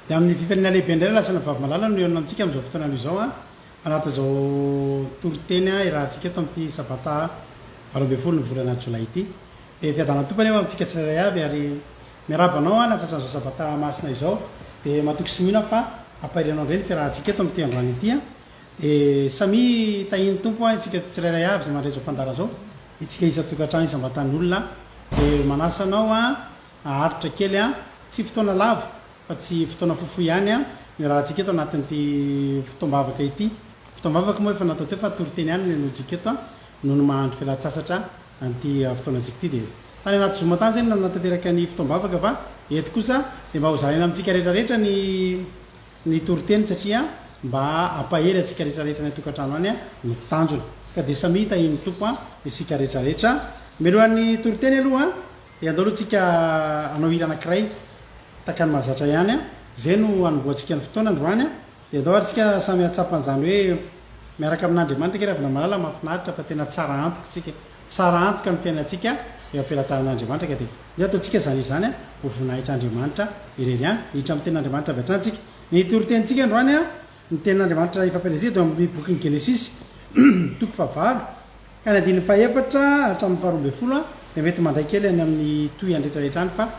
de amin'ny fifanina lehibe indray lasana vavamalala no eona antsika am'izao fotoana aloha izao a anaty zao toriteny a irahantsika eto am'ty sabata varoambe folo ny volana jolay ity de fiadana tompany eo amitsika tsirairay avy ary miarabanao a natratran'izao sabata masina izao de matoky sy mihina fa ampahirianao indray ny fiarahantsika eto am'ty androany ity a de samy tahiny tompo a itsika tsirairay avy zay mandray zao fandara zao itsika isa tokantrano isambatan'olona de manasanao a aharitra kely a tsy fotoana lava fa tsy fotoana fofo ihany a mirahantsika eto anatin'ity fotoambavaka ity fotoambavaka moa efa natao teo fa toriteny ihany nenotsika eto a noho ny mahandro fialan-tsasatra an'ity fotoanantsika ity de tany anaty zomatany zany nanatanteraka ny fotoambavaka fa eto kosa de mba hozaraina amintsika rehetrarehetra ny toriteny satria mba ampahery atsika rehetrarehetra ny tokantrano any a no tanjona ka de samy tahiny tompo a isika rehetrarehetra milohan'ny toriteny aloha de andao aloha tsika anao hira anankiray takany mahazatra ihany a zay no anomboantsika ny fotoana androany a de andao ary tsika samy atsapan'izany hoe miaraka amin'andriamanitra ke ravina malala mahafinaritra fa tena tsara antoka tsika tsara antoka ny fiainatsika eo ampilatan'andriamanitra ka de i ataotsika zany izany a ho voninahitra andriamanitra irery any hitra amin'ny ten'andriamanitra avy atrantsika ny toritentsika androany a ny ten'andriamanitra ifampielezia de amin'ny bokyny genesis toko favalo ka ny adiny faefatra hatramin'ny faharoambe folo a de mety mandray kely any amin'ny toy andretrarehetra any fa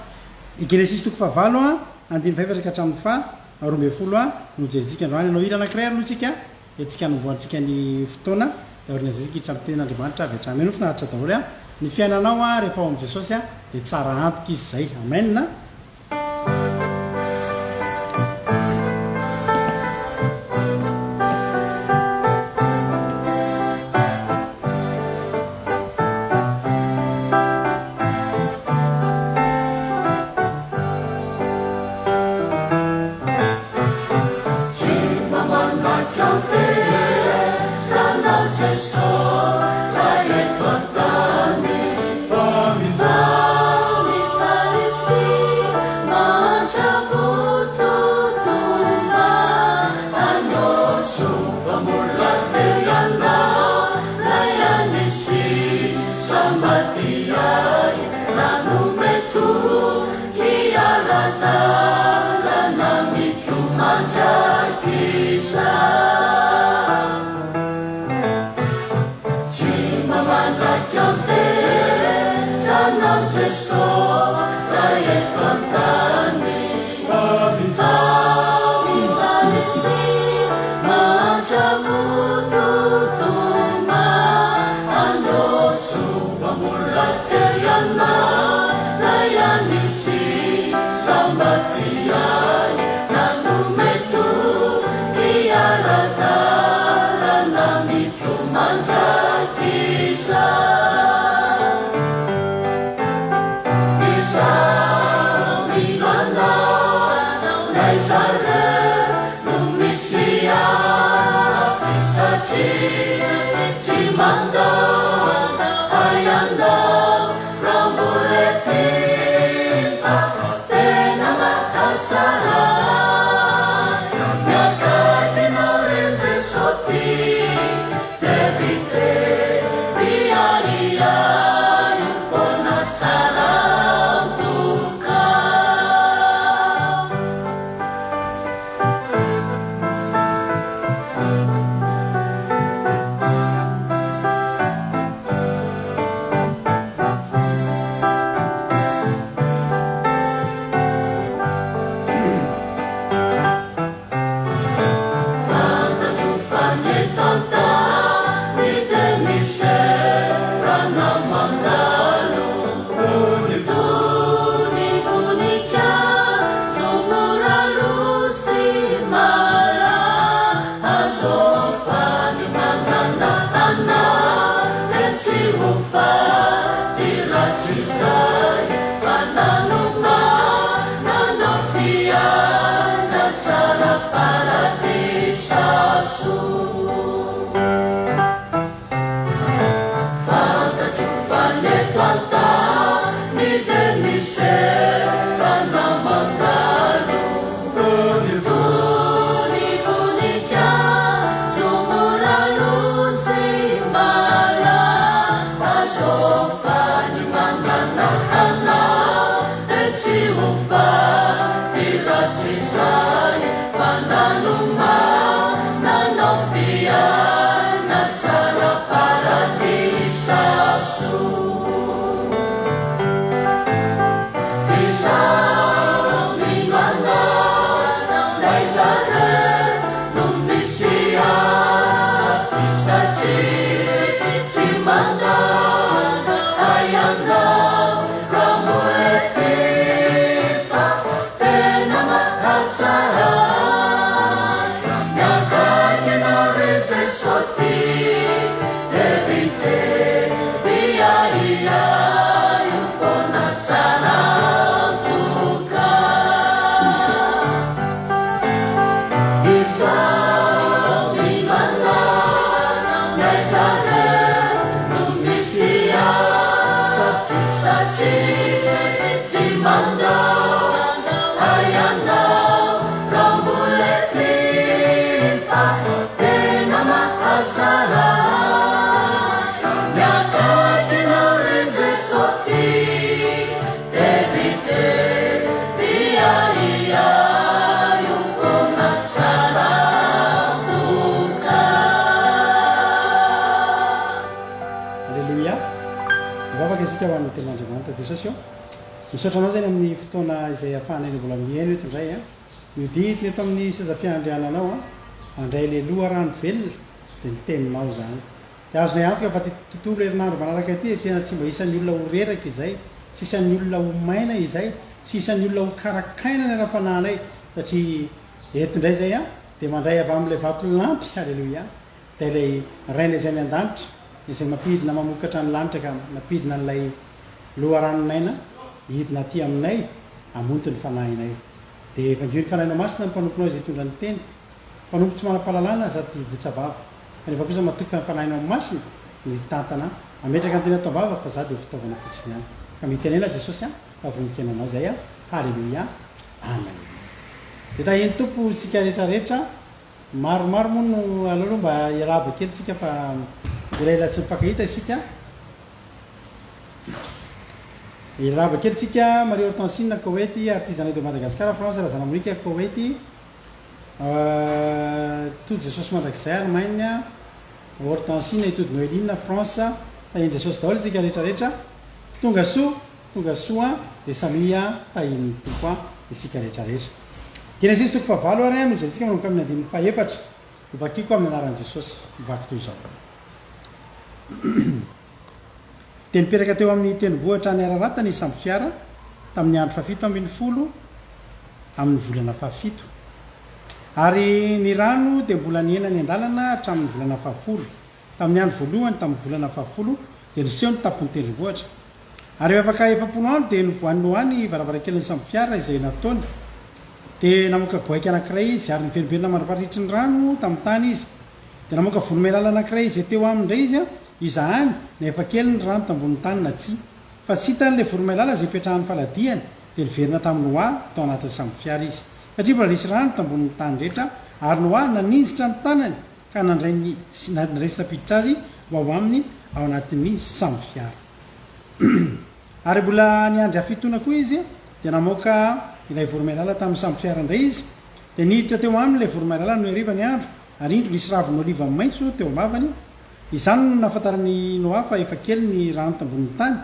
genesis toko favalo a andiny faefatra ka hatramin'ny faharoambe folo a no jerentsika androany anao hira anankiray aloha tsika etsika anomboantsika ny fotoana de orina zay tsika hitra amin'ny ten'andriamanitra avy hatrany no finaritra daholo a ny fiainanao a rehefa ao am' jesosy a de tsara antoka izy zay amen. Ti ufa, ti la ci sa. hoan'ny ten'andriamanitra jesosy misaotranao zany amin'ny fotoana izay ahafahanay mbola miaino eto indray a miodidiny eto amin'ny sazafiandriananao a andray le loha rano velona dia niteninao zany dia azonay antoka fa ty tontolo herinandro manaraka ty tena tsy mba isan'ny olona ho reraka izay tsy isan'ny olona ho maina izay tsy isan'ny olona ho karakaina ny ara-pananay satria eto indray zay a dia mandray avy amin'ilay vato lampy alleloia dia ilay raina izay ny an-danitra izay mampidina mamokatra ny lanitra ka mampidina n'ilay loha ranonaina hidina aty aminay amonty ny fanahinay dia efandio ny fanahinao masina ny mpanomponao izay hitondra ny teny mpanompo tsy manam-pahalalana sady votsabava kanefa kosa matoky fa ny fanahinao masina ny tantana ametraka ny teny atao-bava fa za dia fitaovana fotsiny ihany ka mitenena jesosy a fa voninkenanao zay a halleloia amen dia taheny tompo sika rehetrarehetra maromaro moa no aloaloha mba iarahaba kely tsika fa ilaila tsy mifankahita isika irahaba kely tsika Marie Hortensine Koety artisanat de Madagascar France razana Monique Koety todo Jesosy mandrakizay Allemagne Hortensine itody Noeline France tahiny Jesosy daholo tsika rehetrarehetra tonga soa dia samia tahiny tompo isika rehetrarehetra Genesis toko favalo ary no jeritsika manomboka amin'ny andininy faefatra ivakiko amin'ny anaran'i Jesosy mivaky toy izao dia niperaka teo amin'ny tenibohatra ny Ararata ny samby fiara tamin'ny andro fafito ambin'ny folo amin'ny volana fafito ary ny rano dia mbola niena ny an-dalana hatramin'ny volana fafolo tamin'ny andro voalohany tamin'ny volana fafolo dia niseho ny tampon'ny tendrombohatra ary afaka efapolo andro dia novoaninoany varavarankelin'ny samby fiara izay nataony dia namoaka goaiky anankiray izy ary niveribirina mandra-paritry ny rano tamin'ny tany izy dia namoaka volomelala anankiray izay teo amindray izy a izahany nefa kely ny rano tambonin'ny tany na tsy fa tsy hitan'ilay voromailala izay ipetrahan'ny faladiany dia niverina tamin'ny Noa tao anatin'ny samby fiara izy satria mbola resy rano tambonin'ny tany rehetra ary Noa naninzitra ny tanany ka nandray naresina piditra azy ao aminy ao anatin'ny samby fiara ary mbola niandry afitona koa izy dia namoaka ilay voromailala tamin'ny samby fiara indray izy dia niditra teo aminy ilay voromailala no hariva ny andro ary indro nisy raviny oliva maitso teo amavany izany no nahafantarany Noa fa efa kely ny rano tambonin'ny tany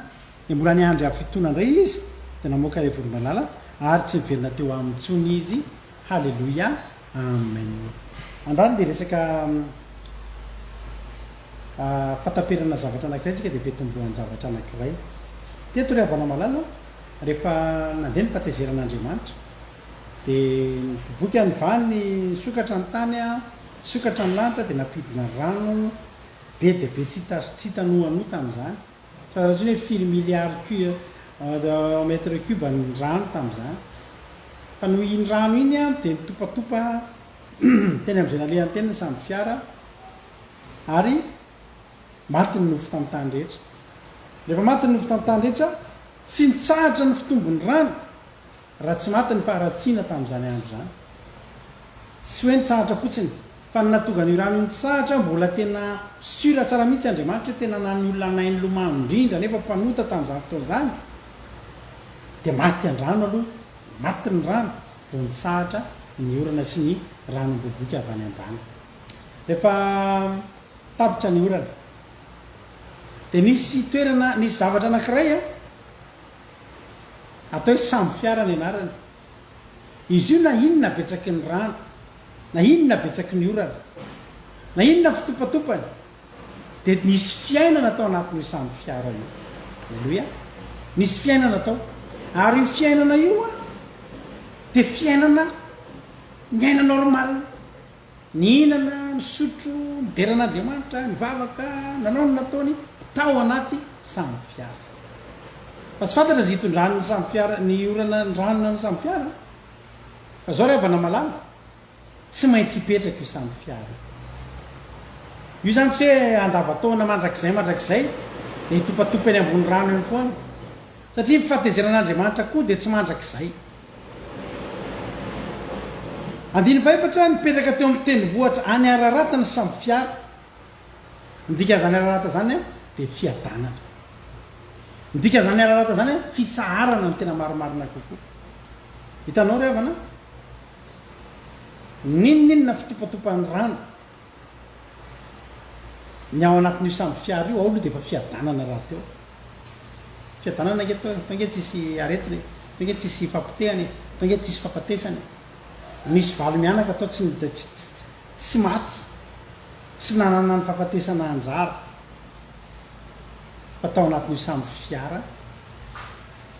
dia mbola niandry afitona indray izy dia namoaka ilay voromailala ary tsy miverina teo amin'ny tsony izy halleloia amen andrany dia resaka fataperana zavatra anankiray tsika dia vetombohan'ny zavatra anankiray teto ry havana malala rehefa nandeha ny fatezeran'Andriamanitra dia boky any vany sokatra ny tany a sokatra ny lanitra dia napidina rano be dia be tsy hitanohanoa tamin'izany fa raha hoe firy milliard mètre cube ny rano tamin'izany fa noho iny rano iny a dia mitopatopa teny amin'izay nalehan'ny tena ny samby fiara ary maty ny nofo tamin'ny tany rehetra rehefa maty ny nofo tamin'ny tany rehetra tsy nitsahatra ny fitombony rano raha tsy maty ny faharatsiana tamin'izany andro zany tsy hoe nitsahatra fotsiny fa ny natonga ny rano iny tsahatra mbola tena sura tsara mihitsy Andriamanitra tena nany olona nainy lomano indrindra nefa mpanota tamin'izany fotoana zany dia maty ny rano aloha maty ny rano vao nitsahatra ny orana sy ny rano boboky avy any ambany rehefa tapitra ny orana dia nisy toerana nisy zavatra anankiray a atao hoe samby fiara ny anarany izy io na inona betsaky ny rano na inona betsaky ny orana na inona fitopatopany dia nisy fiainana atao anatin'io samby fiara io alleloia nisy fiainana atao ary io fiainana io a dia fiainana ny aina normal ny hinana misotro mideran'andriamanitra mivavaka nanao ny nataony tao anaty samy fiara fa tsy fantatra zy hitondranony samy fiara ny orana ndranona ny samy fiara fa zao ry avana malala tsy maintsy hipetraka io samy fiara io zany tsy hoe andavataona mandrakizay de hitopatopy any ambony rano eny foana satria mifatezeran'andriamanitra koa de tsy mandrakizay andiny faefatra nipetraka teo amin'ny tendrombohatra any Ararata ny samy fiara midika zany Ararata zany a de fiadanana midika zany Ararata zany a fitsaharana ny tena marimarina kokoa hitanao ry avana ninninona fitopatopan'ny rano ny ao anatin'io samy fiara io ao aloha de efa fiadanana raha teo fiadanana nge tonge tsisy aretiny tonge tsisy fampitehany tonge tsisy fampatesany misy valo mianaka atao tsy maty tsy nanana ny fampatesana anjara fa tao anatin'io samy fiara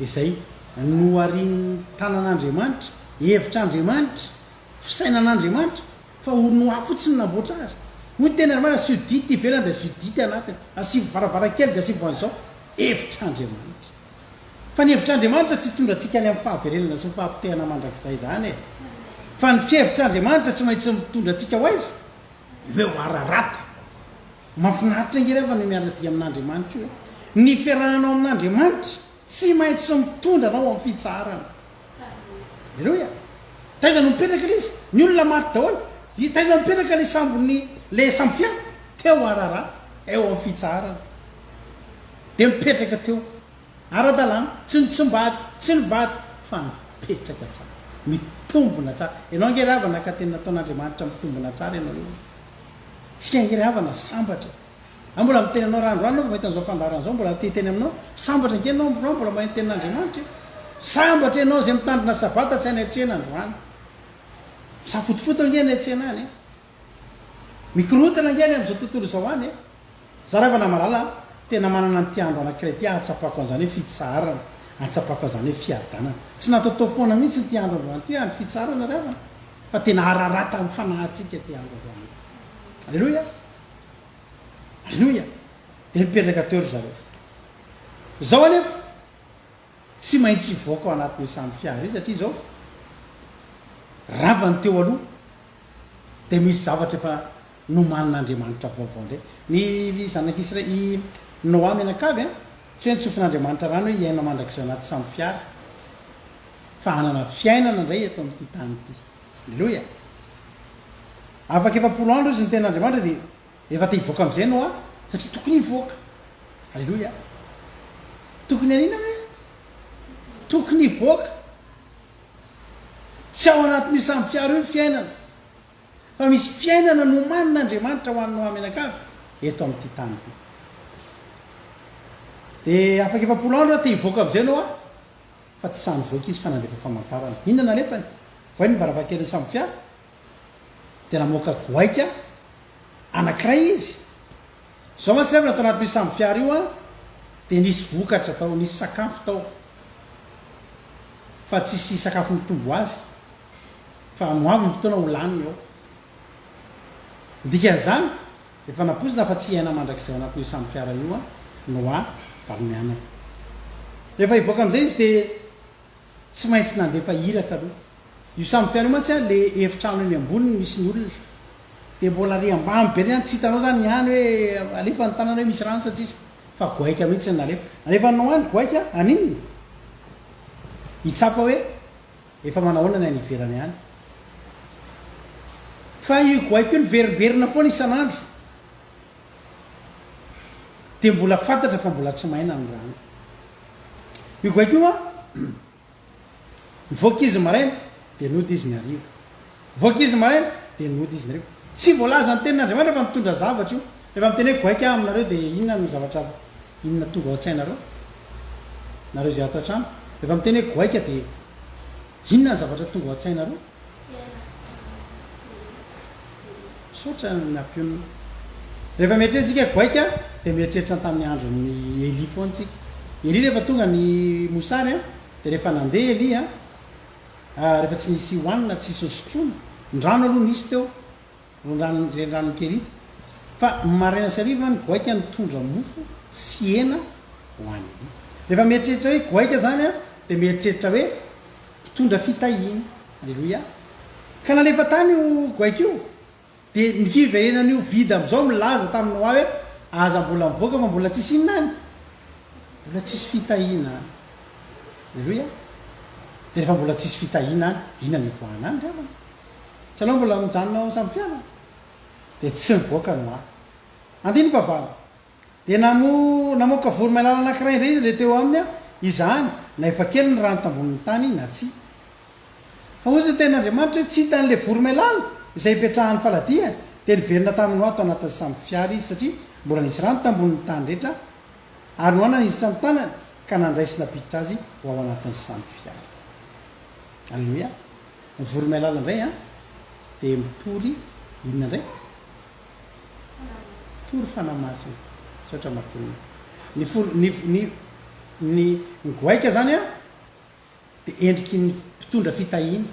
izay no ariny tanan'andriamanitra hevitr'andriamanitra fisainan'andriamanitra fa no afotsiny namboatra azy hoy tena mana siodity ivelany de siodity anatiny asivy varavarakely de asivy van'izao hevitr'andriamanitra fa ny hevitr'andriamanitra tsy tondratsika any amin'ny fahaverelana sy ny fahampitehana mandrakizay zany e fa ny fihevitr'andriamanitra tsy maintsy mitondra atsika ho aiza eo Ararata mafinaritra nge rehefa ny miaradi amin'andriamanitra io ny fiarahanao amin'andriamanitra tsy maintsy mitondra anao amin'ny fitsarana aleloia taiza no mipetraka le izy ny olona maty daholo taiza mipetraka le sambony le samy fiara teo Ararata eo amin'ny fitsarana de mipetraka teo ara-dalàna tsy nitsombaty tsy nivady fa mipetraka tsara mitombona tsara ianao nge ravana ka tena nataon'andriamanitra mitombona tsara ianao io tsika nge ravana sambatra mbola mitenanao randroano fa mahita an'izao fandaran'izao mbola teteny aminao sambatra nge anao androano mbola mahita tenin'andriamanitra sambatra ianao zay mitandrina sabata tsy any atsena androany misafotofoto nge ny atsena any mikorotana nge any am'izao tontolo zao any za ravana malala tena manana ny tiandro anakiray ty atsapako an'izany hoe fitsarana atsapako an'izany hoe fiadanana tsy nataotao foana mihitsy ny tiandro androany ty any fitsarana ravana fa tena Ararata amin'ny fanahintsika ty andro androany alleloia alleloia de mipetraka teo ry zareo zao anefa tsy maintsy hivoaka ao anatin'io samy fiara io satria zao ravany teo aloha de misy zavatra efa nomanin'andriamanitra vaovao ndray ny zanak'Israely i Noa menakavy a tsy hoe nitsofin'andriamanitra rano hoe iaina mandrakizay anaty samy fiara fa hanana fiainana indray eto amin'ity tany ity alleloia afaka efapolo andro izy ny ten'andriamanitra de efa te hivoaka am'izay Noa satria tokony hivoaka alleloia tokony anina hoe tokony hivoaka tsy ao anatin'io samy fiara io ny fiainana fa misy fiainana nomanin'andriamanitra ho an'ny Noa menakavy eto amin'ity tany ity de afaka efapolo andro te hivoaka am'izay Noa fa tsy samy voaka izy fa nandefa famantarana inona nefany vai ny varavakely samy fiara de namoaka goaika anakiray izy zao matsy refa natao anatin'io samy fiara io a de nisy vokatra tao nisy sakafo tao fa tsisy sakafo mitombo azy fa moavy ny fotoana ho laniny ao ndikan'izany efa napozina fa tsy iaina mandrakizay anatin'io samy fiara io a Noa valymianaka rehefa hivoaka am'izay izy de tsy maintsy nandefa iraka aloha io samy fiara io mantsy a le efitrano eny amboniny misy ny olona de mbola re ambamy be reny tsy hitanao zany ny any hoe alefa ny tanana hoe misy rano satsisy fa goaika mihitsy ny nalefa nanao any goaika aninony hitsapa hoe efa manahoana ny any iverany any fa io goaika io ny veriberina foana isan'andro de mbola fantatra fa mbola tsy maina ny rano io goaika io a mivoaka izy maraina de nody izy ny arivo mivoaka izy maraina de nody izy ny arivo tsy voalaza ny tenin'andriamanitra fa mitondra zavatra io rehefa miteny hoe goaika aminareo de inona no zavatra inona tonga ao an-tsainareo nareo zay ato an-trano rehefa miteny hoe goaika de inona ny zavatra tonga ao an-tsainareo sotra miampionina rehefa mieritreritsika goaika de mieritreritra tamin'ny andron'ny Eli foana tsika Eli rehefa tonga ny mosary a de rehefa nandeha Eli a rehefa tsy nisy hoanina tsy sosotrona ny rano aloha nisy teo ranonkerita fa maraina syariva ny goaika nytondra mofo sy ena hoany rehefa mieritreritra hoe goaika zany a de mieritreritra hoe mpitondra fitahina alleloia ka nanefa tany io goaika io de ny fiverenan'io vidy am'izao milaza tamin'ny hoa hoe aza mbola mivoaka fa mbola tsisy inona any mbola tsisy fitahina alleloia de rehefa mbola tsisy fitahina any ina ny voana any revana tsy aloha mbola mijanona samy fiana de tsy mivoaka no andiny vavana de namoaka voromailala anakiray indray izy le teo aminy a izany na efa kely ny rano tambonin'ny tany na tsy fa ozy ten'andriamanitra hoe tsy hitan'le voromailala izay ipetrahan'ny faladiany de niverina tamin'ny ho ato anatin'ny samy fiara izy satria mbola nisy rano tambonin'ny tany rehetra ary noana nizy tsy am'tanany ka nandraisy napiditra azy ho ao anatin'ny samy fiara alleloia ny voromailala indray a de mitory inona indray tory fanamasina sotra makonina ny goaika zany a de endriky ny mpitondra fitahina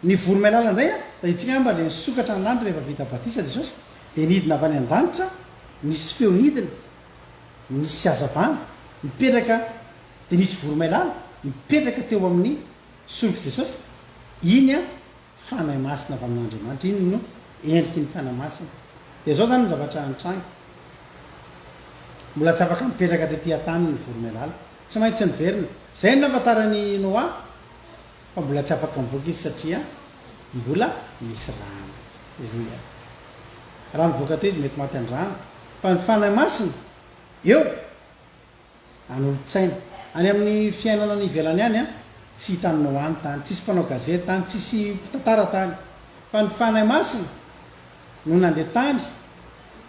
ny voromailala indray a da itsika mba le nisokatra ny landry rehefa vita batisa jesosy de nidina avy any an-danitra nisy feonidina nisy azavana mipetraka de nisy voromailala mipetraka teo amin'ny soroky jesosy iny a fanahy masina avy amin'andriamanitra iny no endriky ny fanahy masina de zao zany ny zavatra antranga mbola tsy afaka mipetraka te ty-atany ny voromailala tsy maintsy niverina zay no nafatarany noa fa mbola tsy afaka mivoaka izy satria mbola misy rano alleloia raha mivoaka teo izy mety maty an-drano fa ny fanahy masina eo an'olo-tsaina any amin'ny fiainana ny ivelany any a tsy hitany noany tany tsisy mpanao gazety tany tsisy tantara tany fa ny fanahy masina no nandeha tany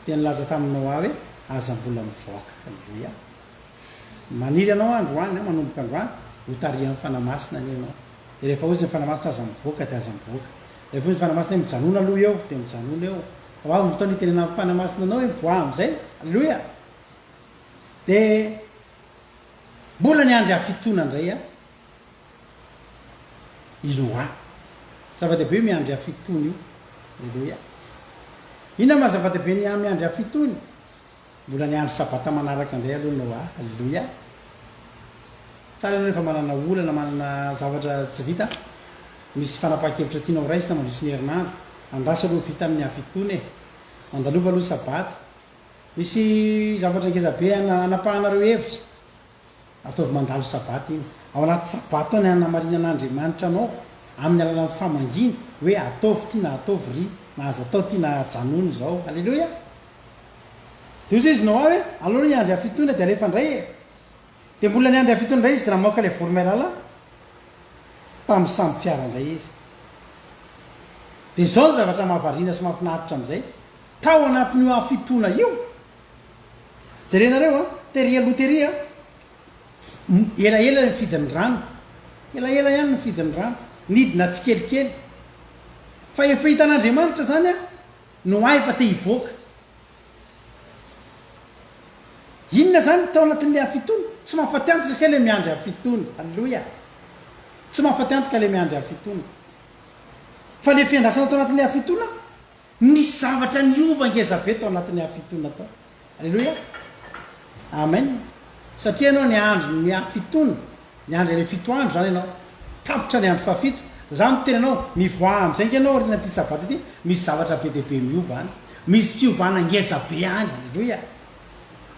de nilaza tamin'ny noa hoe aza mbola mivoaka alleloia maniry anao androany manomboka androany ho tarihan'ny fanahy masina ny anao de rehefa ozy ny fanahy masina aza mivoaka de aza mivoaka rehefa ozy ny fanahy masina hoe mijanona aloha eo de mijanona eo ao mivotany itenena amin'ny fanahy masina anao hoe mivoa am'izay alleloia de mbola ny andry hafitona indray a iloa zava-dehibe miandry hafitony io alleloia inona ma zava-dehibe miandry hafitony mbola ny andry sabata manaraka indray aloha noa alleloia tsara anao rehefa manana olana manana zavatra tsy vita misy fanapaha-kevitra tianao raisy na mandrisy ny herinandro andraso aloha vita amin'ny hafitony e mandalova aloha sabata misy zavatra ngezabe anapahanareo hevitra ataovy mandalo sabata iny ao anaty sabata ao ny anamarina an'andriamanitra anao amin'ny alalan'ny famanginy hoe ataovy tia na ataovy ry na azo atao tia na janony zao alleloia de ozy izy nao hoe aloha ny andry hafitona de rehefa indray e de mbola ny andry hafitona indray izy de namoaka le voromailala tamin'ny samy fiara indray izy de zao ny zavatra mahavariana sy mahafinaritra am'izay tao anatin'io hafitona io jerenareo a teria loteria elaela ny fidin'ny rano elaela ihany ny fidin'ny rano nidina tsy kelikely fa efa hitan'andriamanitra zany a no a efa te hivoaka inona zany tao anatin'le hafitony tsy mahafaty antoka ke le miandry hafitony alleloia tsy mahafaty antoka le miandry hafitony fa le fiandrasana tao anatin'le hafitona nisy zavatra niova ngezabe tao anatin'ny hafitona tao alleloia amen satria anao ny andro ny hafitona ny andro le fitoandro zany ianao tapitra ny andro fafito za miteny anao mivoa am'izay ngy anao rina ty sabata ty misy zavatra be dehibe miova any misy fiovana ngezabe any alleloia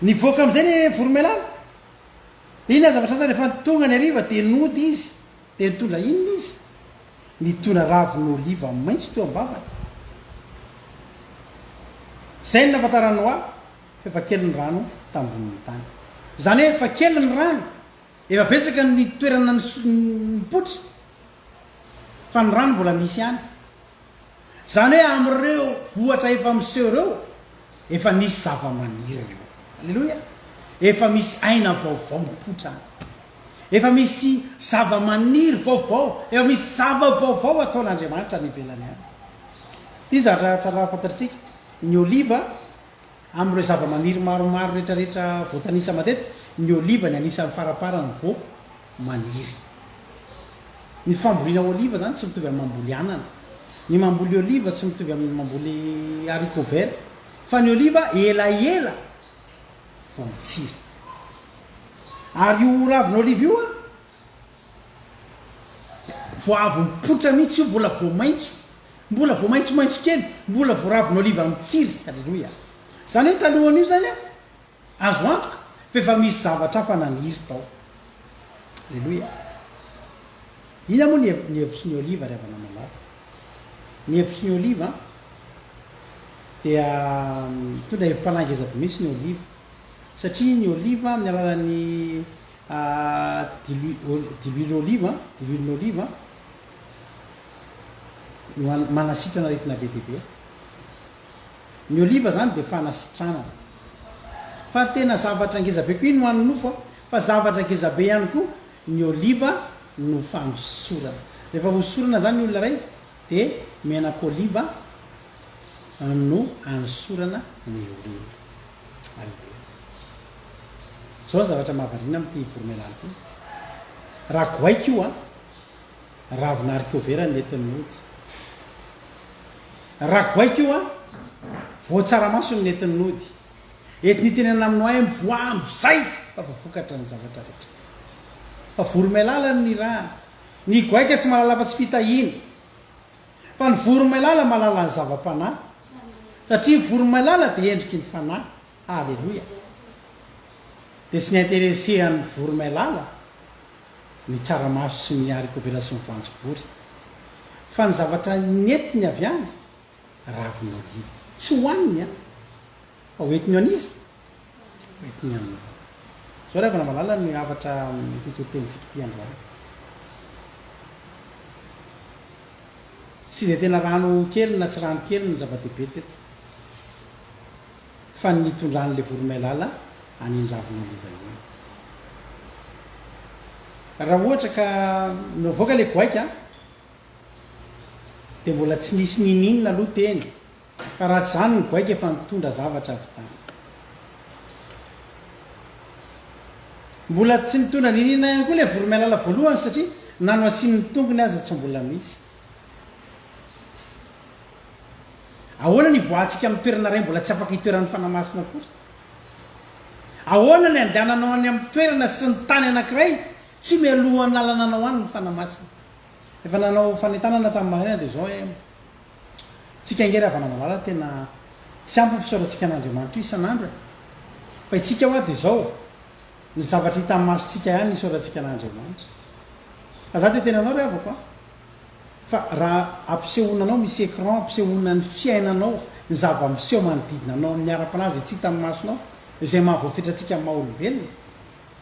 nivoaka am'izay ny voromailala ina zavatra ndra rehefa tonga ny ariva de nody izy de nitondra inona izy nitona ravon'oliva maintso teo ambavaka zay ny nafatarany hoa efa kely ny rano tambonin'ny tany zany hoe efa kely ny rano efa betsaka ny toerana nipotra fa ny rano mbola misy any zany hoe am'ireo vohatra efa miseho reo efa misy zava-maniry reo alleloia efa misy aina vaovao mipotra any efa misy zava-maniry vaovao efa misy zava-vaovao ataon'andriamanitra ny velany any ty zavatra tsara fantatritsika ny oliva am'ireo zava-maniry maromaro rehetrarehetra voatanisa matety ny oliva ny anisan'ny faraparany vo maniry ny fambolina oliva zany tsy mitovy amin'ny mamboly anana ny mamboly oliva tsy mitovy amin'ny mamboly haricot vert fa ny oliva elaela vo mitsiry ary io ravin'oliva io a vo avy mipotra mihitsy io mbola vo maitsomaitso kely mbola vo ravin'oliva mitsiry alleloia zany hoe talohan'io zany a azo antoka fa efa misy zavatra hafa naniry tao alleloia ina moa ny hevitry ny oliva ry avana malala ny hevitry ny oliva dia tonda hevim-panangezabe misy ny oliva satria ny oliva amin'ny alalan'ny diluile oliva diluile oliva manasitrana retina be dibe ny oliva zany de fanasitranana fa tena zavatra angezabe ko ino hoan'ny nofo fa zavatra angezabe ihany koa ny oliva no fanosorana rehefa hosorana zany ny olona ray de menak'oliva no anosorana ny olona zao zavatra mahavarina amty voromailala ty raha goaika io a ravina haricot vert nentin'ny mody raha goaika io a voatsaramaso ny nentin'ny nody etiny tenana aminao ay mivoambo zay fa vokatra ny zavatra rehetra fa voromailala ny raha ny goaika tsy malala fa tsy fitahina fa ny voromailala malala ny zava-panahy satria voromailala de endriky ny fanahy alleloia de sy ny interesehan'ny voromailala ny tsaramaso sy ny haricot vert sy ny voanjobory fa ny zavatra netiny avy any ravin'oliva tsy hoaniny a fa hoetiny an'izy hoetiny aminy zao rehefa namalala ny avatra fitotentsika ty androany tsy de tena rano kely na tsy rano kely ny zava-dehibe teto fa nitondran'le voromailala anindravin'oliva iny raha ohatra ka navoaka le goaika de mbola tsy nisy nininona aloha teny ka raha tsy zany ny goaika efa mitondra zavatra avy tany mbola tsy nitondra nininona ihany koa le voromailala voalohany satria nano asinyny tongony aza tsy mbola misy ahoana ny voantsika amin'ny toerana ray mbola tsy afaka hitoeran'ny fanamasina kory ahoana ny andehananao any amin'ny toerana sy ny tany anankiray tsy mialohan'ny lalananao any ny fanamasina efa nanao fanentanana tamin'ny marina de zao hoe tsika ingery avana malala tena tsy ampy fisaorantsika an'andriamanitra io isan'andro fa itsika hoa de zao ny zavatra hita amin'ny masotsika ihany nisaorantsika an'andriamanitra fa za de tena anao ry avako a fa raha ampisehonanao misy écran ampisehona ny fiainanao ny zava-miseho manodidina anao amin'ny ara-panazy tsy hita amin'ny masonao izay mahavoafetratsika amin'ny maha-olombelona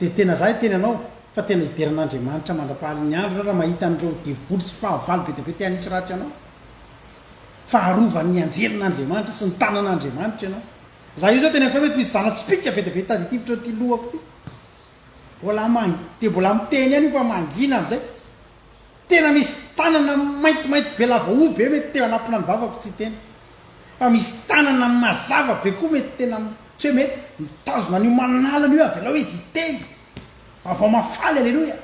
de tena za teny anao fa tena hideran'andriamanitra mandra-pahalin'ny andro raha mahita an'ireo devoly sy fahavalo be diabe te anisy ratsy anao faharovan'ny anjelin'andriamanitra sy ny tanan'andriamanitra ianao za io zao tena atao mety misy zana-tsipika be diabe tady tivitra ty lohako ty de mbola miteny ihany io fa mangina am'izay tena misy tanana maintimainty be lava o be mety teo anampina ny vavako tsy tena fa misy tanana mazava be koa mety tena tsy hoe mety mitazona an'io manalana io avy alao izy iteny avao mafaly alleloia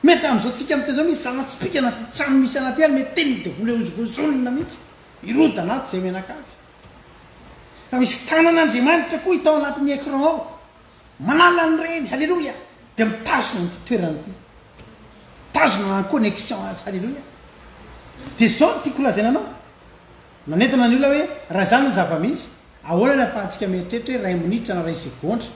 mety am'izao tsika miteny zao misy zana-tsipika anaty trano misy anaty any mety teny de vola ozogozonina mihitsy iroda anaty zay menakavy fa misy tanan'andriamanitra koa hitao anatin'ny écran ao manala ny reny alleloia de mitazona ny toerany ty tazona ny connexion azy alleloia de zao ny tiako lazaina anao nanentana ny olona hoe raha zany ny zava-misy ahoana ny afahantsika mieritreritra hoe ray minitra na ray segondra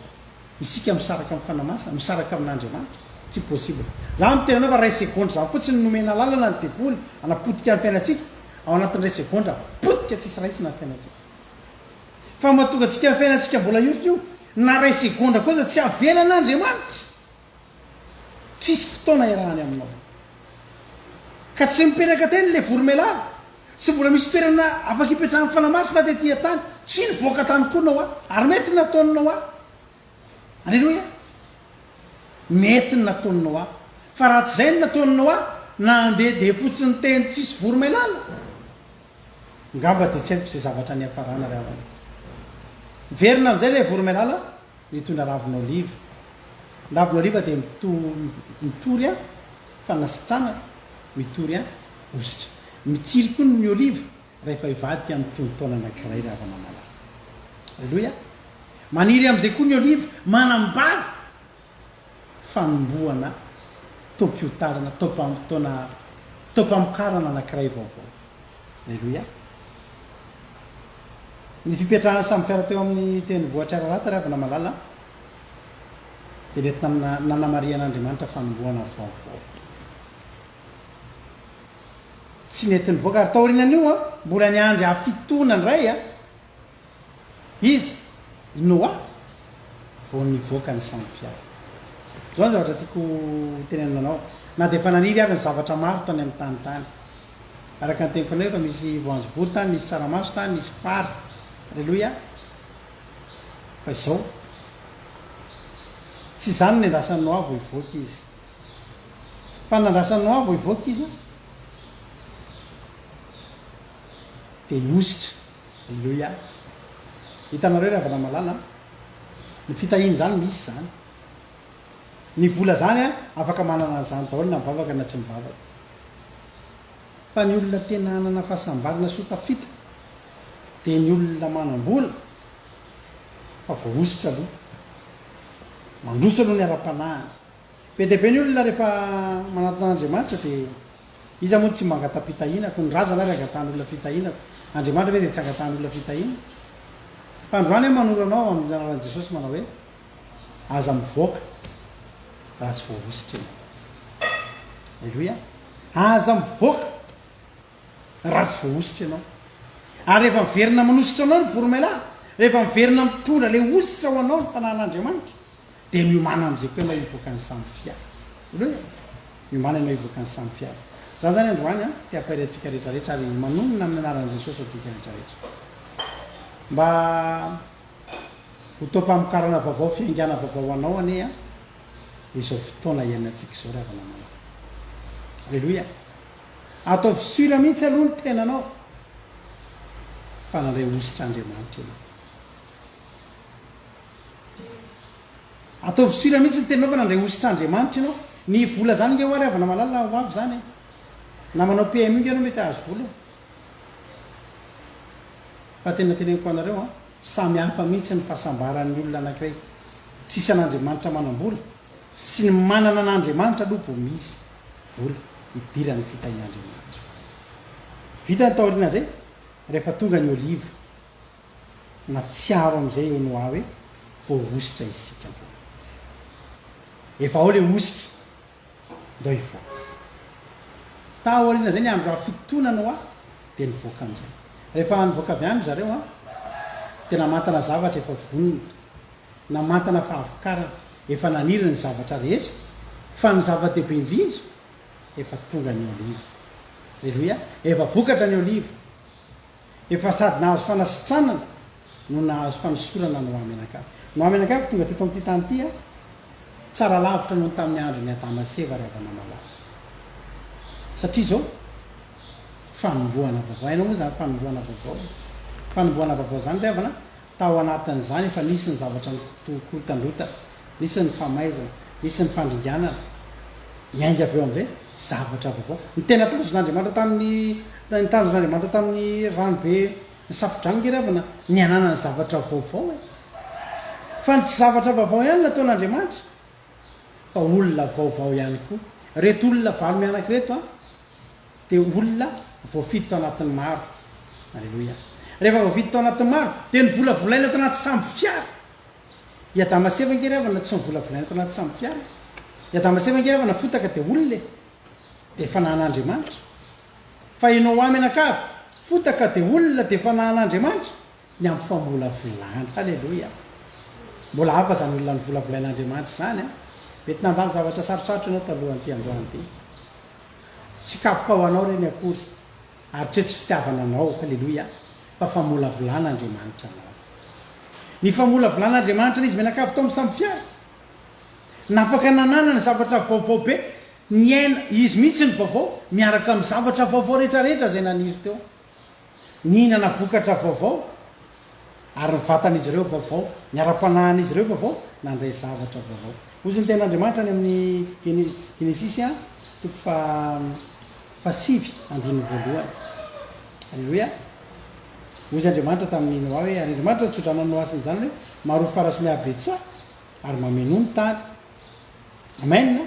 isika misaraka amin'ny fanamasina misaraka amin'andriamanitra tsy possible za mitenanao fa ray segondra zany fotsiny nomena lalana ny devoly anapotika ny fiainatsika ao anatin'ny ray segondra potika tsisy raitsy na ny fiainatsika fa mahatonga atsika ny fiainatsika mbola iotry io na ray segondra koa za tsy avelan'andriamanitra tsisy fotoana irahany aminao ka tsy miperaka teny le voromailala sy mbola misy toerana afaka hipetrahan'ny fanamasina de tia tany tsy ny voaka tany koa nao a ary mety nataonao a alleloia mety ny nataonao a fa raha tsy zay ny nataonao a na andeha de fotsiny teny tsisy voromailala ngamba de tsy haiko zay zavatra ny afarana ry avana verina am'izay le voromailala mitondra ravin'oliva ravin'oliva de mitory a fanasitrana mitory a ositra mitsiry koa ny oliva rehefa ivadika amin'ny tonotona anankiray raha mamala aleloia maniry am'izay koa ny oliva manambary fanomboana tompiotazana tompamokarana anankiray vaovao aleloia ny fipetrahana samy fiara teo amin'ny teny vohatra ararata ry avana malala de lety nanamarian'andriamanitra fanomboana vaovao tsy netiny voaka ary taorinan'io a mbola ny andry hafitona ndray a izy noa vo nivoaka ny samy fiara zao ny zavatra tiako tenenanao na de efa naniry ary ny zavatra maro tany amin'ny tanytany araka ny temponay fa misy voanjobory tany misy tsaramaso tany misy fary aleloia fa izao tsy zany ny andrasan'ny noa vo ivoaka izy fa nandrasan'ny noa vo ivoaka izy de ositra aleloia hitanareo ry avana malala ny fitahiny zany misy zany ny vola zany a afaka manana zany daholo na mivavaka na tsy mivavaka fa ny olona tena anana fahasambarana sotafita de ny olona manam-bola fa vo ositra aloha mandroso aloha ny ara-panahany be deabe ny olona rehefa manaton'andriamanitra de izy moa tsy mangatapitahina ko ny razana ry angatan'olona fitahinako andriamanitra ve de tsy angatan'olona fitahina fa androany manoro anao amin'ny anaran'i jesosy manao hoe aza mivoaka raha tsy voaositra ianao aleloia aza mivoaka raha tsy voaositra ianao ary rehefa miverina manositra anao ny voromailala rehefa miverina mitondra le ositra ho anao ny fanahin'andriamanitra de miomana am'izay koa ianao ivoaka ny samy fiara aloha miomana ianao ivoaka ny samy fiara za zany androany a ti ampairy atsika rehetrarehetra ary manonona amin'ny anaran'i jesosy atsika rehetrarehetra mba ho tompamokarana vaovao fiaingana vaovao anao ane a izao fotoana iainatsika izao ry avana manata aleloia ataovy sura mihitsy aloha ny tenanao fa nandray ositra andriamanitra ianao ataovy sura mihitsy ny tenanao fa nandray ositra andriamanitra ianao ny vola zany nge ho ary avana malala ho avy zany na manao PMU nge anao mety azo vola fa tena teneniko anareo a samy hafa mihitsy ny fahasambaran'ny olona anankiray tsisy an'andriamanitra manam-bola sy ny manana an'andriamanitra aloha vo misy vola idirany fitahin'andriamanitra vita ny taorina zay rehefa tonga ny oliva na tsiaro am'izay eo no a hoe vo ositra izysika efa ao le ositra ndao ivoaka taorina zay ny andro hafitona no a de nivoaka am'izay rehefa nivoaka avy any zareo a de namantana zavatra efa vonina namantana fahavokarana efa naniriny ny zavatra rehetra fa ny zava-dehibe indrindra efa tonga ny oliva aleloia efa vokatra ny oliva efa sady nahazo fanasitranana no nahazo fanosorana no amenakavy no amenakavy tonga teto am'ty tany ty a tsara lavitra noho tamin'ny andro ny adamaseva ry avana malala satria zao fanomboana vaovao ainao moa zany fanomboana vaovao fanomboana vaovao zany ry avana tao anatin'izany efa nisy ny zavatra nykolotandrota nisy ny famaizana nisy ny fandringanana miainga avy eo am'izay zavatra vaovao ny tena tanjon'andriamanitra tamin'ny ny tanjon'andriamanitra tamin'ny ranobe ny safodrano nge ry avana ny anana ny zavatra vaovao e fa ny tsy zavatra vaovao ihany nataon'andriamanitra fa olona vaovao ihany koa reto olona valo mianaky reto a de olona voafito tao anatin'ny maro aleloia rehefa voafito tao anatin'ny maro de ny volavolaina tao anaty samby fiara iadamaseva nge ry avana tsy nyvolavolaina tao anaty samby fiara iadamaseva nge ry avana fotaka de olona de fanahyn'andriamanitra fa ianao amenakavy fotaka de olona de fanahyn'andriamanitra ny amin'ny famolavolana aleloia mbola hafa zany olona ny volavolain'andriamanitra zany a mety nandany zavatra sarosarotra ianao talohan'ity androany ty tsy kapoka ho anao reny akory ary tsy hoe tsy fitiavana anao aleloia fa famolavolàn'andriamanitra anao ny famolavolàn'andriamanitra izy menakavy tao amin'ny samby fiara nafaka nanana ny zavatra vaovao be ny aina izy mihitsy ny vaovao miaraka amin'ny zavatra vaovao rehetrarehetra zay naniry teo nihinana vokatra vaovao ary nyvatan'izy ireo vaovao miara-panahan'izy ireo vaovao nandray zavatra vaovao ozy ny ten'andriamanitra any amin'ny genesisy a toko fa sivy andiny voalohany alleloia ozy andriamanitra tamin'iny hoa hoe andriamanitra tsodrana asiny zany hoe maro farasy miabetsa ary mameno ny tany amena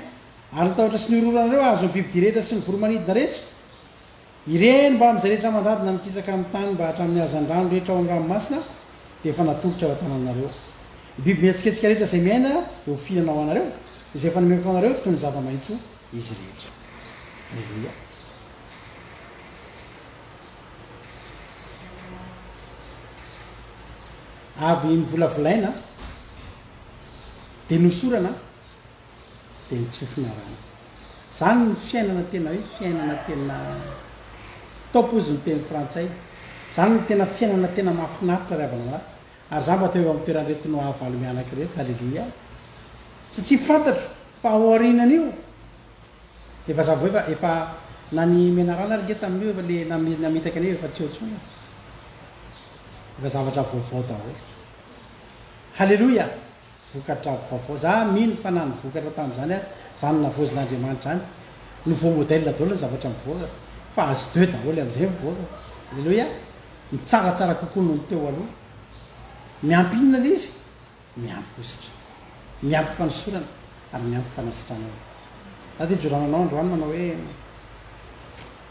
ary nitahotra sy niororanareo azo bibidy rehetra sy ny voromanidina rehetra ireny mba am'izay rehetra mandadina mikisaka amin'ny tany mba hatramin'ny azandrano rehetra ao am'ranomasina dia efa natolotra ao an-tananareo biby mihetsiketsika rehetra izay miaina dia ho fihinana ao anareo izay efa nomeko anareo toy ny zava-maitso izy rehetra alleloia avy ny volavolaina dia nosorana dia nitsofina rano zany ny fiainana tena hoe fiainana tena taopozy ny teny frantsay zany ny tena fiainana tena mahafinaritra ry havana ary za mba teo amin'ny toeranretino avalo mianaka reto alleloia satria fantatro fa aoarinan'io dia efa zavo efa na ny menarana rge tamin'io efa le namitaka an'io efa tsy otsona efa zavatra vaovao daholo halleloia vokatra vaovao za mino fa na ny vokatra tamin'izany a zany navozin'andriamanitra zany nouveau modèle daholo ny zavatra mivoaka fa azo deux daholo am'izay mivoaka alleloia mitsaratsara kokoa noho ny teo aloha miampinona le izy miampyositra miampy fanosorana ary miampy fanasitranao za ty jorananao androany manao hoe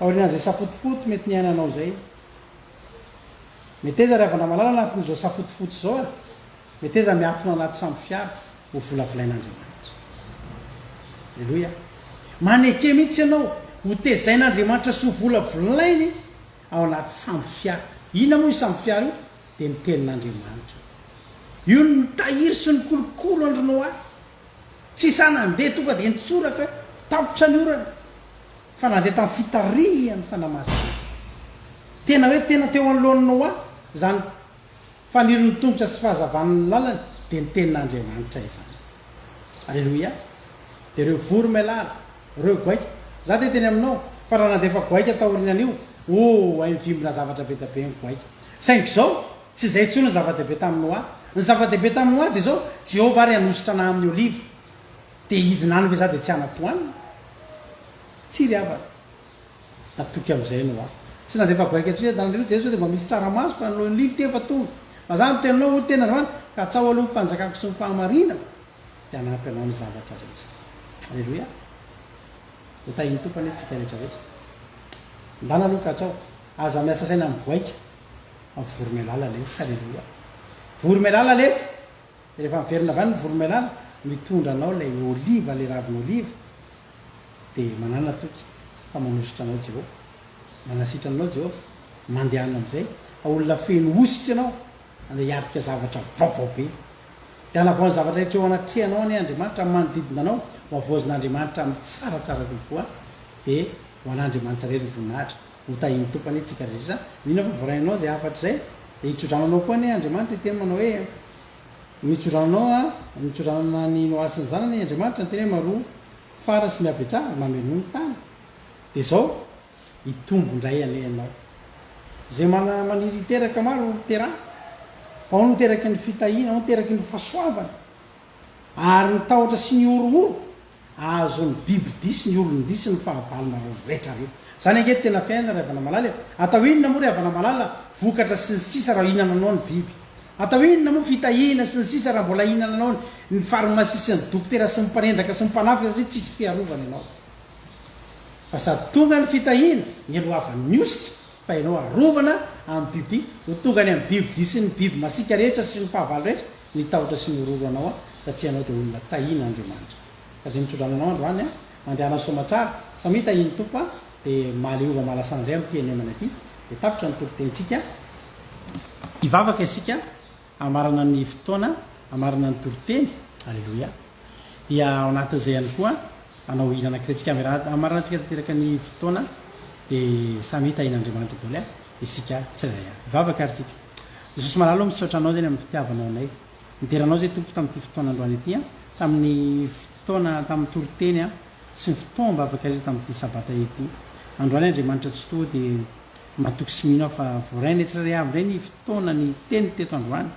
aorinan'izay safotofoto mety niainanao zay mety eza ry havana malala anatin'izao safotofoto zao a mety eza miafina anaty samby fiara ho volavolain'andriamanitra alleloia maneke mihitsy ianao ho tezain'andriamanitra sy ho volavolainy ao anaty samby fiara ina moa io samby fiara io dia mitenin'andriamanitra io ny mitahiry sy ny kolokolo andronao ahy tsy sa nandeha tonga dia nitsoraka hoe tapotra ny orana fa nandeha tamin'ny fitarihany fanamasina tena hoe tena teo anoloananao ahy zany faniry ny tongotra sy fahazavan'ny lalany dia nitenin'andriamanitra izany alleloia dia ireo voro melala ireo goaika za te teny aminao fa raha nandeha fa goaika taorinan'io ay mivimbina zavatra be tabe ny goaika saingy zao tsy izay tsony ny zava-dehibe taminao ahy ny zava-dehibe taminao ahy dia zao jehovah ary anositra ana amin'ny oliva dia hidinany ve za dia tsy anapoanina tsy ry avana natoky am'izay no ahy tsy nandeha fa goaika tsy danareo jeso dia mba misy tsaramaso fa nlo ny liva ty efa tonga fa za mitenanao ho tena androany ka atsao aloha fanjakako sy ny fahamarina dia anampy anao ny zavatra rehetra alleloia ho tahiny tompany hoe tsika rehetra rehetra ndana aloha ka atsao aza miasa saina amin'ny goaika amin'ny voromelala lefa alleloia voromelala lefa dia rehefa miverina avany ny voromelala mitondra anao lay oliva lay raviny oliva dia manana toky fa manositra anao jehovah manasitra anao jehovah mandehana am'izay olona feno ositra ianao andeha hiarika zavatra vaovao be dia anavaony zavatra rehetra eo anatrehanao any andriamanitra manodidina anao ho avozin'andriamanitra amin'ny tsaratsara kokoa dia ho an'andriamanitra rery ny voninahitra ho tahiny tompany tsika rehetra mino fa vorainao zay afatra zay dia hitsodrananao koa ny andriamanitra teny manao hoe mitsodrananao a mitsodranana ny noasiny zany ny andriamanitra ny teny hoe maroa fara sy miabetsara mameno ny tany dia zao hitombo ndray alehanao zay maniry hiteraka maro teraha fa ao no teraky ny fitahina ao no teraky ny fahasoavana ary ny tahotra sy ny orooro azo ny biby disy ny olony disy ny fahavalona ro rehetrarehetra zany angeto tena fiainana ry havana malala atao inona moa ry havana malala vokatra sy ny sisa raha hinana anao ny biby atao inona moa fitahina sy ny sisa raha mbola hinana anao ny farmasisy ny dokotera sy ny mpanendaka sy ny mpanafy satria tsisy fiarovana ianao fa sady tonga ny fitahina ny alohavan'ny ositra fa ianao arovana amin'ny biby ho tonga ny amin'ny biby disy ny biby masika rehetra sy ny fahavalo rehetra ny tahotra sy ny ororo anao a satria anao dia olona tahina andriamanitra ka dia mitsodrananao androany a mandehana somatsara samy tahiny tompo a dia mahaleova mahalasana indray amin'ny teny amana aty dia tapitra ny torotentsika hivavaka isika amarana ny fotoana amarana ny toroteny alleloia dia ao anatin'izay ihany koa anao hinana kiretsika amarana antsika tanteraka ny fotoana dia samy tahin'andriamanitra daholo a isika tsirairay hivavaka ary tsika jesosy malalo misaotranao zany amin'ny fitiavanao anay niteranao zay tompo tamin'ity fotoana androany ity a tamin'ny fotoana tamin'ny toroteny a sy ny fotoamba afaka rehetra tamin'ity sabata ity androany andriamanitra tsy toa dia matoky sy mihinao fa vorainy tsirairay avy ndray ny fotoana ny teny teto androany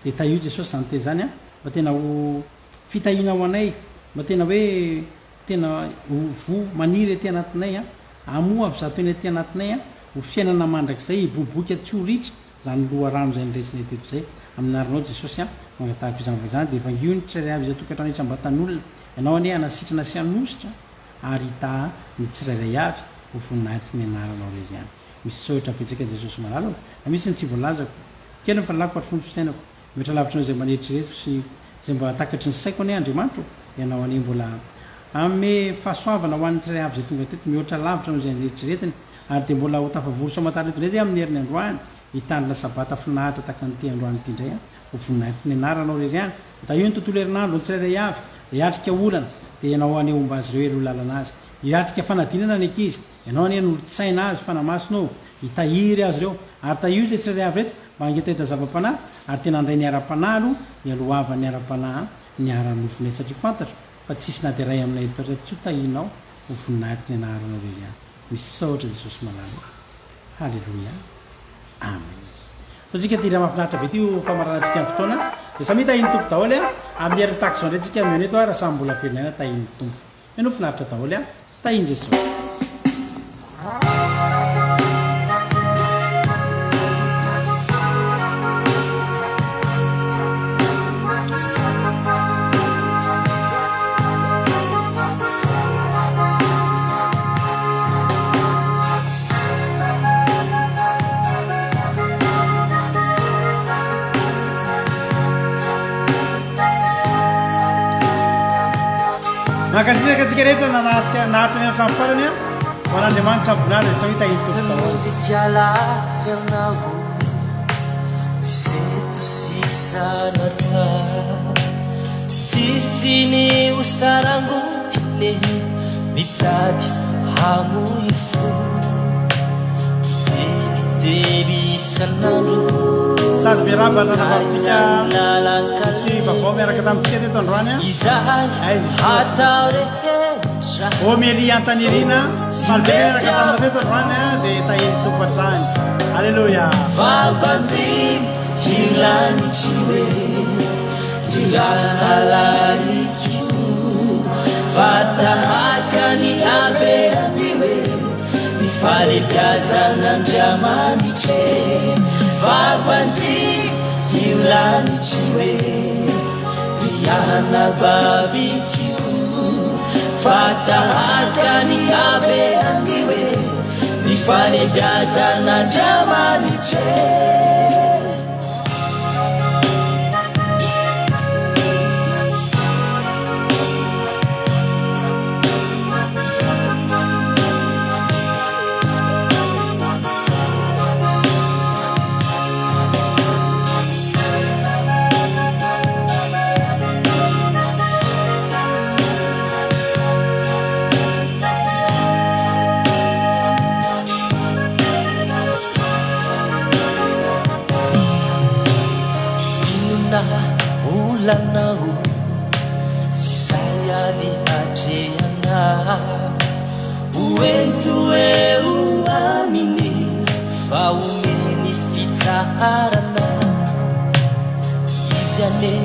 dia tahio jesosy zany te zany a mba tena ho fitahina ao anay mba tena hoe tena vo maniry aty anatinay a amoa avy zatoeny aty anatinay ho fiainana mandrakizay boboky atsoritra zany loha rano zay nresinay teto zay aminarinao jesosy magnatahako izany zany de evangionny tsirairay avy zay tokantrano itsambatan'olona ianao ane anasitrana sy anositra ary hita ny tsirairay avy ho voninahitry ny anaranao reryany misy sohitra petsaka jesosy malala misy ny tsy voalazako kely mifalako atry fony fisainako metra lavitranao zay maneritrireto sy zay mba takatry ny saiko ane andriamanitro ianao ane mbola ame fahasoavana ho an'ny tsiray avy zay tonga teto mihoatra lavitra nao zay neritriretiny ary de mbola ho tafavory soamatsara eto ndray zay amin'ny herin'ny androany hitandrina sabata finahitra taka nyity androany ty ndray ho voninahitry ny anaranao reryany da io ny tontolo herinandro ny tsirairay avy zay atrika olana de ianao ane omba azy reo elo lalana azy iatrika fanadinana ny ankizy ianao ane nolotsaina azy fanamasinao hitahiry azy reo ary tahio zay tsirairay avy reto mba angetahita zava-panahy ary tena andray ny ara-panahy aloha ialohavany ara-panahy ny ara-nofonay satria fantatro fa tsisy na de ray aminay totra tsy ho tahinao ho voninahitry ny anaranao reryany misy saotra jesosy malala halleloia amen sotsika ty raha mahafinaritra be ty famaranatsika ny fotoana de samy tahiny tompo daholy amin'ny heriny tahaka zao ndray tsika mioneto raha samy mbola ferinana tahiny tompo eno finaritra daholy tahiny jesosy makasiraka atsika rehetra nahatra ny atrano farany man'andriamanitra voninahitra sa hitahiny tompo sisanata tsisy ny osarangotine mitady hamoy fo debideby isanandro sady berabana navatsika sy vavao miaraka tamintsika teto androany izany hatao rehetra omeli antanirina malbe miaraka tamina teto androany de tahiny tompo atrany alleluia vabanjim hilanitsy hoe rilahalarikio fatahaka ny abeany hoe mifalebiazan'andriamanitry vabanjim hilanitsy hoe rianabavikio fatahaka ny abeany hoe mifalebiazan'andriamanitry ulanao sisayali atreana uentueu amini faumini fitsarana izyane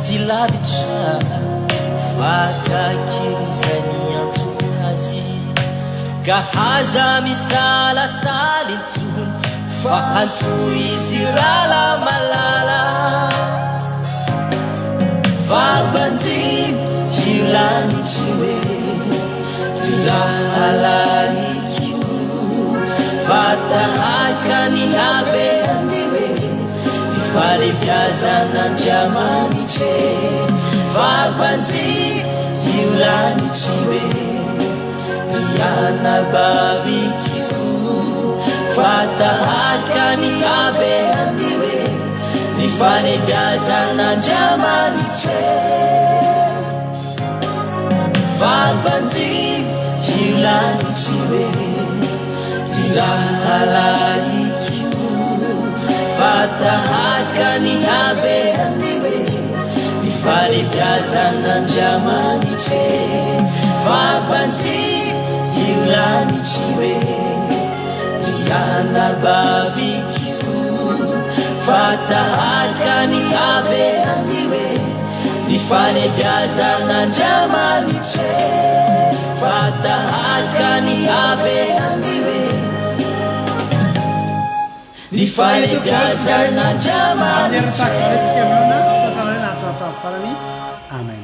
tilavitra fakakilizany antsonazy kahaza misalasalitsony fa antso izy rala malala vabanjim hilanitsy hoe rilahalarikio fatahaka ny abeany hoe mifalebiazan'andriamanitry vabanjim hilanitsy hoe rianabavikio fatahaka ny abeany hoe mifalebiazan'andriamanitry vabanjim hilanitsy hoe rilahalarikio fatahaka ny abeany hoe mifalebiazan'andriamanitry vabanjim hilanitsy hoe rianabavikio fatahaka ny abeany hoe mifalebiazan'andriamanitry fatahaka ny abeany fanibiazanandramanitratra satraretsika aminona satrarena atratrany farany amen